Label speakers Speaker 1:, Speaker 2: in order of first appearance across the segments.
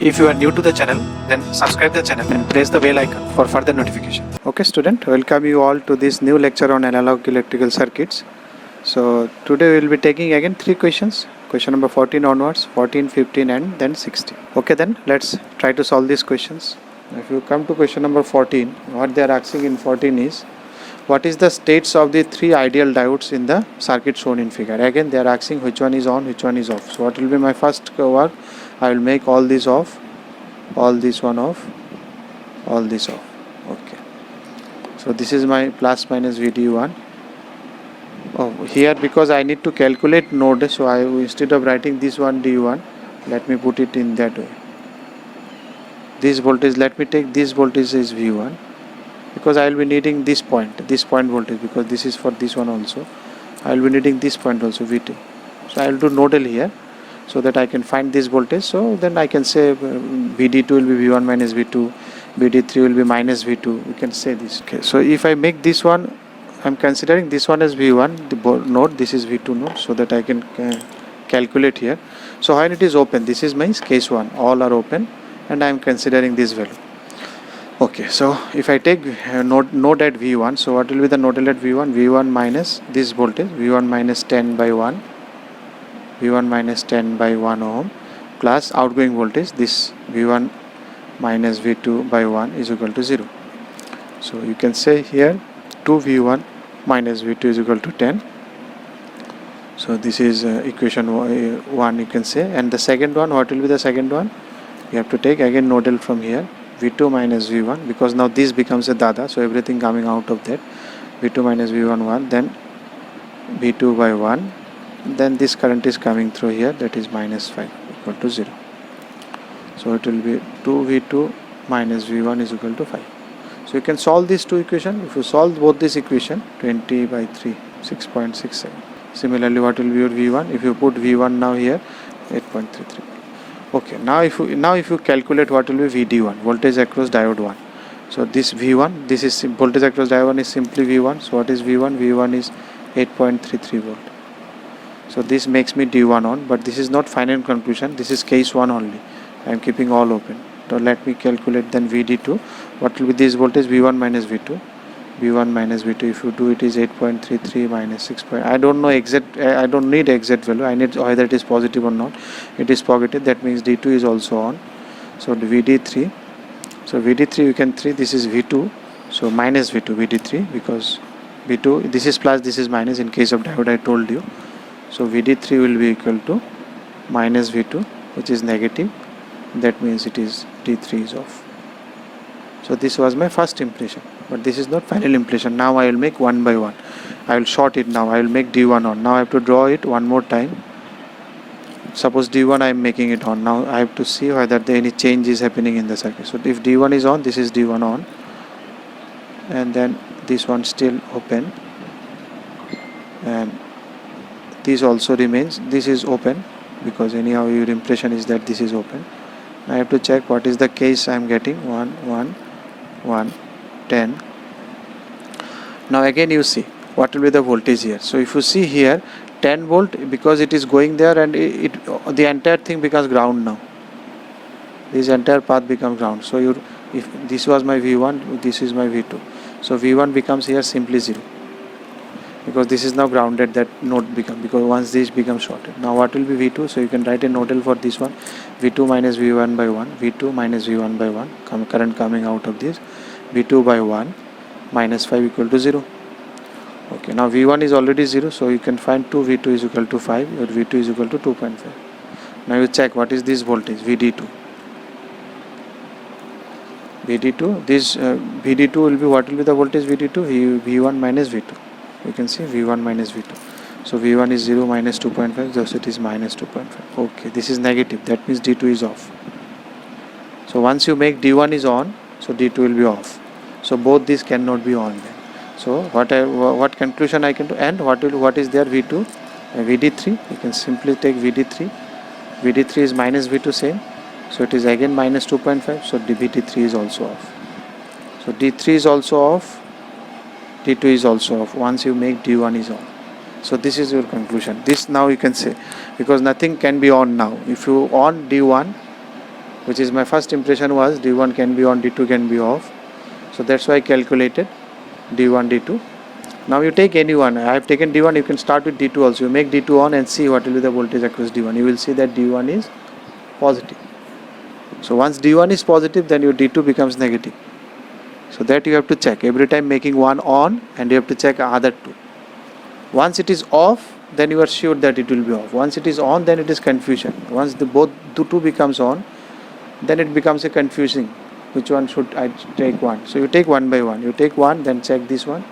Speaker 1: If you are new to the channel, then subscribe the channel and press the bell icon for further notification. Okay student, welcome you all to this new lecture on analog electrical circuits. So today we will be taking again 3 questions. Question number 14 onwards, 14, 15 and then 16. Okay, then let's try to solve these questions. If you come to question number 14, what they are asking in 14 is, what is the states of the 3 ideal diodes in the circuit shown in figure? Again they are asking which one is on, which one is off. So what will be my first work? I will make all these off, all this one off, all this off. Okay, so this is my plus minus VD1. Oh, here because I need to calculate node, so I instead of writing this one D1, let me put it in that way. This voltage, let me take this voltage is V1, because I will be needing this point voltage, because this is for this one also. I will be needing this point also, V2. So I will do nodal here, so that I can find this voltage. So then I can say VD2 will be V1 minus V2, VD3 will be minus V2. We can say this. Okay, so if I make this one, I am considering this one as V1 the node, this is V2 node, so that I can calculate here. So when it is open, this is my case 1, all are open, and I am considering this value. Okay, so if I take node at V1, so what will be the nodal at V1? V1 minus this voltage, V1 minus 10 by 1, V1 minus 10 by 1 ohm, plus outgoing voltage, this V1 minus V2 by 1 is equal to 0. So you can say here 2V1 minus V2 is equal to 10. So this is equation 1, you can say. And the second one, what will be the second one? You have to take again nodal from here, V2 minus V1, because now this becomes a dada, so everything coming out of that, V2 minus V1 1, then V2 by 1, then this current is coming through here, that is minus 5 equal to 0. So it will be 2V2 minus V1 is equal to 5. So you can solve these two equations. If you solve both this equation, 20 by 3, 6.67. Similarly, what will be your V1? If you put V1 now here, 8.33. Okay, now if you calculate what will be VD1, voltage across diode 1. So this V1, this is voltage across diode 1 is simply V1. So what is V1? V1 is 8.33 volt. So this makes me D1 on, but this is not final conclusion. This is case 1 only. I am keeping all open. So let me calculate then VD2. What will be this voltage? V1 minus V2. V1 minus V2. If you do it is 8.33 minus 6. I don't know exact. I don't need exact value. I need either it is positive or not. It is positive. That means D2 is also on. So VD3. So VD3 you can 3. This is V2. So minus V2 VD3, because V2 this is plus, this is minus. In case of diode, I told you. So VD3 will be equal to minus V2, which is negative. That means it is D3 is off. So this was my first impression, but this is not final impression. Now I will make one by one. I will short it now. I will make D1 on. Now I have to draw it one more time. Suppose D1 I am making it on. Now I have to see whether any change is happening in the circuit. So if D1 is on, this is D1 on, and then this one still open, and this also remains. This is open, because anyhow your impression is that this is open. I have to check what is the case I am getting. 1, 1, 1, 10. Now again you see what will be the voltage here. So if you see here 10 volt, because it is going there, and the entire thing becomes ground now. This entire path becomes ground. So if this was my V1, this is my V2. So V1 becomes here simply 0, because this is now grounded, that node become, because once this becomes shorted. Now what will be V2? So you can write a nodal for this one, V2 minus V1 by 1, V2 minus V1 by 1, current coming out of this, V2 by 1 minus 5 equal to 0. Okay, now V1 is already 0, so you can find 2 V2 is equal to 5, your V2 is equal to 2.5. Now you check what is this voltage, VD2. VD2, this VD2 will be, what will be the voltage VD2? V1 minus V2. You can see V1 minus V2. So V1 is 0 minus 2.5, thus it is minus 2.5. Okay, this is negative. That means D2 is off. So once you make D1 is on, so D2 will be off. So both these cannot be on then. So what conclusion I can do? And what is there? V2, VD3. You can simply take VD3. VD3 is minus V2 same. So it is again minus 2.5. So VD3 is also off. So D3 is also off. D2 is also off. Once you make D1 is on. So this is your conclusion. This now you can say, because nothing can be on now. If you on D1, which is my first impression was D1 can be on, D2 can be off. So that's why I calculated D1, D2. Now you take any one. I have taken D1, you can start with D2 also. You make D2 on and see what will be the voltage across D1. You will see that D1 is positive. So once D1 is positive, then your D2 becomes negative. So that you have to check. Every time making one on, and you have to check other two. Once it is off, then you are sure that it will be off. Once it is on, then it is confusion. Once the two becomes on, then it becomes a confusing. Which one should I take one? So you take one by one. You take one, then check this one.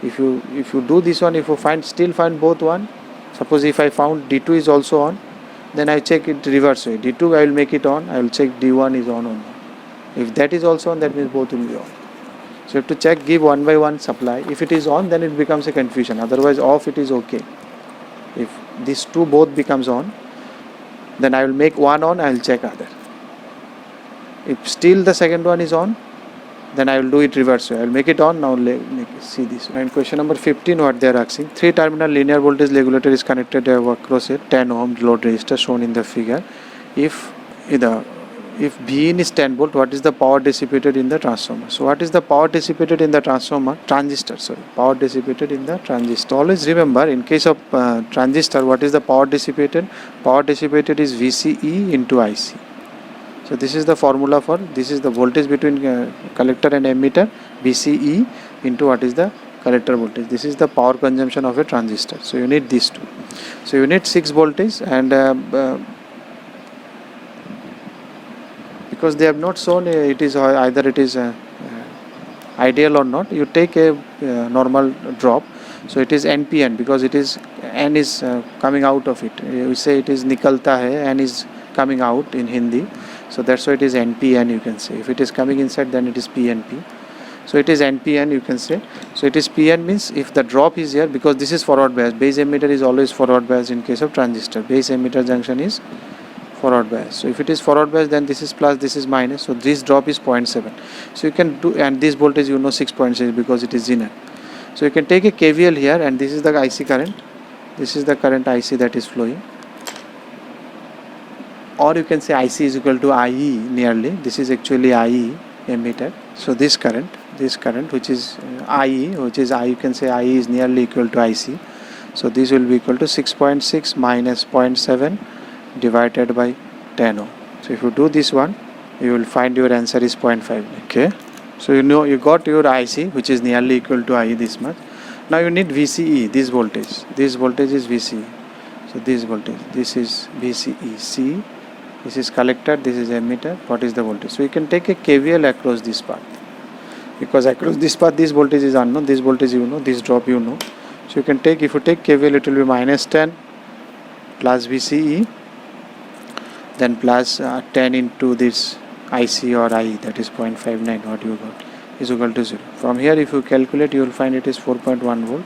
Speaker 1: If you do this one, if you still find both one, suppose if I found D2 is also on, then I check it reverse way. D2 I will make it on, I will check D1 is on or not. If that is also on, that means both will be on. So you have to check, give one by one supply. If it is on, then it becomes a confusion. Otherwise off it is okay. If these two both becomes on, then I will make one on, I will check other. If still the second one is on, then I will do it reverse way. I will make it on, now see this. And question number 15, what they are asking. 3-terminal linear voltage regulator is connected across a 10 ohm load resistor shown in the figure. If Vin is 10 volt, what is the power dissipated in the transformer? So what is the power dissipated in the transistor? Power dissipated in the transistor. Always remember, in case of transistor, what is the power dissipated? Power dissipated is VCE into IC. So this is the formula for, this is the voltage between collector and emitter, VCE into what is the collector voltage. This is the power consumption of a transistor. So you need these two. So you need 6 voltage, and because they have not shown it is either it is ideal or not, you take a normal drop. So it is NPN, because it is N is coming out of it. We say it is nikalta hai, N is coming out in Hindi. So that's why it is NPN, you can say. If it is coming inside, then it is PNP. So it is NPN, you can say. So it is PN means if the drop is here, because this is forward bias. Base emitter is always forward bias in case of transistor. Base emitter junction is forward bias. So if it is forward bias, then this is plus, this is minus. So this drop is 0.7. So you can do, and this voltage 6.6 because it is zener. So you can take a KVL here, and this is the IC current. This is the current IC that is flowing. Or you can say IC is equal to IE nearly. This is actually IE emitter. So this current which is IE, which is you can say IE is nearly equal to IC. So this will be equal to 6.6 minus 0.7 divided by 10 ohm. So if you do this one, you will find your answer is 0.5. Okay. So you got your IC, which is nearly equal to IE this much. Now you need VCE, this voltage. This voltage is VCE. So this voltage, this is VCE. C, this is collector, this is emitter. What is the voltage? So you can take a KVL across this path, because across this path this voltage is unknown, this voltage you know, this drop you know. So you can take, if you take KVL, it will be minus 10 plus VCE, then plus 10 into this IC or IE, that is 0.59, what you got is equal to 0. From here if you calculate, you will find it is 4.1 volt.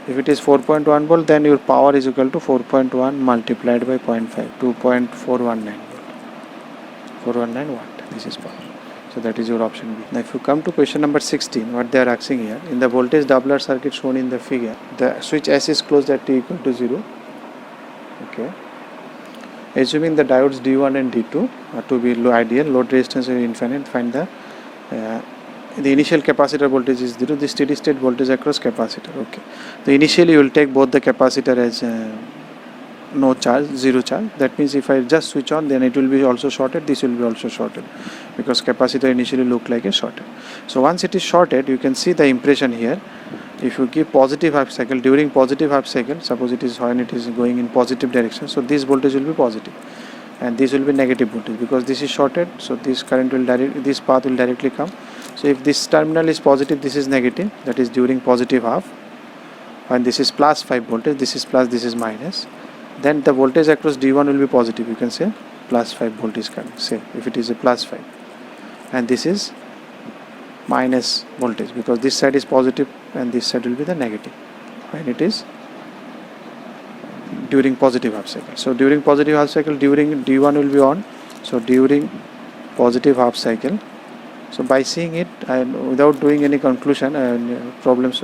Speaker 1: If it is 4.1 volt, then your power is equal to 4.1 multiplied by 0.5, 2.419 volt, 419 watt. This is power. So that is your option B. Now if you come to question number 16, what they are asking here, in the voltage doubler circuit shown in the figure, the switch S is closed at t equal to 0. Okay. Assuming the diodes D1 and D2 are to be ideal, load resistance is infinite, find the initial capacitor voltage is 0, the steady state voltage across capacitor. Okay. So initially you will take both the capacitor as no charge, 0 charge. That means if I just switch on, then it will be also shorted, this will be also shorted, because capacitor initially look like a shorted. So once it is shorted, you can see the impression here. If you give positive half cycle, during positive half cycle, suppose it is when it is going in positive direction, so this voltage will be positive and this will be negative voltage, because this is shorted. So this current will this path will directly come. So if this terminal is positive, this is negative, that is during positive half, and this is plus 5 voltage, this is plus, this is minus, then the voltage across D1 will be positive. You can say plus 5 volt is coming, say if it is a plus 5, and this is minus voltage, because this side is positive and this side will be the negative when it is during positive half cycle. So during positive half cycle, during D1 will be on. So during positive half cycle, so by seeing it and without doing any conclusion and problems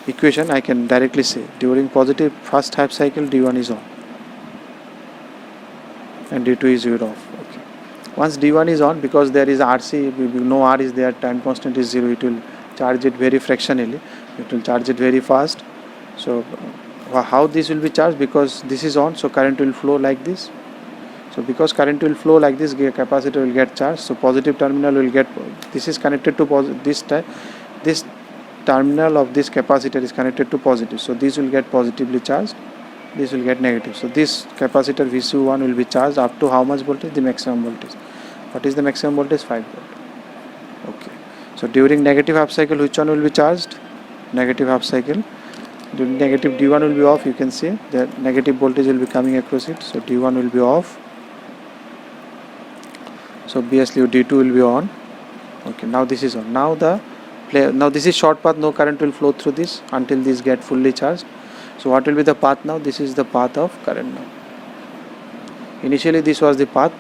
Speaker 1: equation, I can directly say during positive first half cycle D1 is on, and D2 is your off. Okay. Once D1 is on, because there is RC, no R is there, time constant is 0, it will charge it very fractionally, it will charge it very fast. So how this will be charged? Because this is on, so current will flow like this. So because current will flow like this, capacitor will get charged. So positive terminal will get, this is connected to this terminal of this capacitor is connected to positive. So this will get positively charged, this will get negative. So this capacitor VC1 will be charged up to how much voltage? The maximum voltage. What is the maximum voltage? 5 volt. Okay. So during negative half cycle, which one will be charged? Negative half cycle. During negative, D1 will be off. You can see the negative voltage will be coming across it. So D1 will be off. So obviously D2 will be on. Okay, now this is on. Now this is short path, no current will flow through this until this get fully charged. So what will be the path now? This is the path of current now. Initially this was the path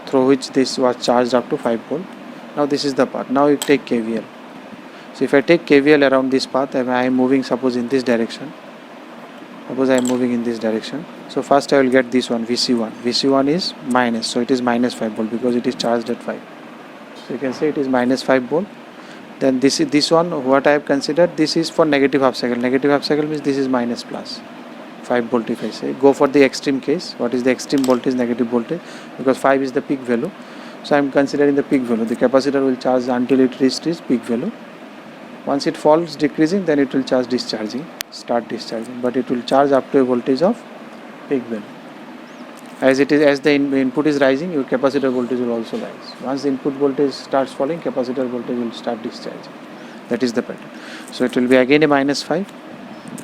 Speaker 1: through which this was charged up to 5 volt. Now this is the path. Now you take KVL. So if I take KVL around this path, I am moving suppose in this direction. Suppose I am moving in this direction. So first I will get this one, VC1. VC1 is minus, so it is minus 5 volt because it is charged at 5. So you can say it is minus 5 volt. Then this one, what I have considered, this is for negative half cycle. Negative half cycle means this is minus plus 5 volt. If I say go for the extreme case, what is the extreme voltage? Negative voltage, because 5 is the peak value. So I am considering the peak value. The capacitor will charge until it reaches its peak value. Once it falls decreasing, then it will charge discharging, start discharging, but it will charge up to a voltage of peak value. As the input is rising, your capacitor voltage will also rise. Once the input voltage starts falling, capacitor voltage will start discharging. That is the pattern. So it will be again a minus 5,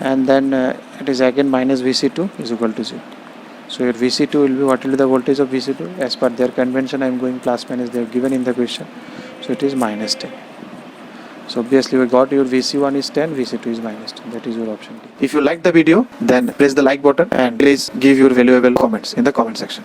Speaker 1: and then it is again minus VC2 is equal to 0. So your VC2 will be, what will be the voltage of VC2? As per their convention, I am going plus minus, they are given in the question. So it is minus 10. So obviously we got your VC1 is 10, VC2 is minus 10. That is your option D. If you like the video, then press the like button and please give your valuable comments in the comment section.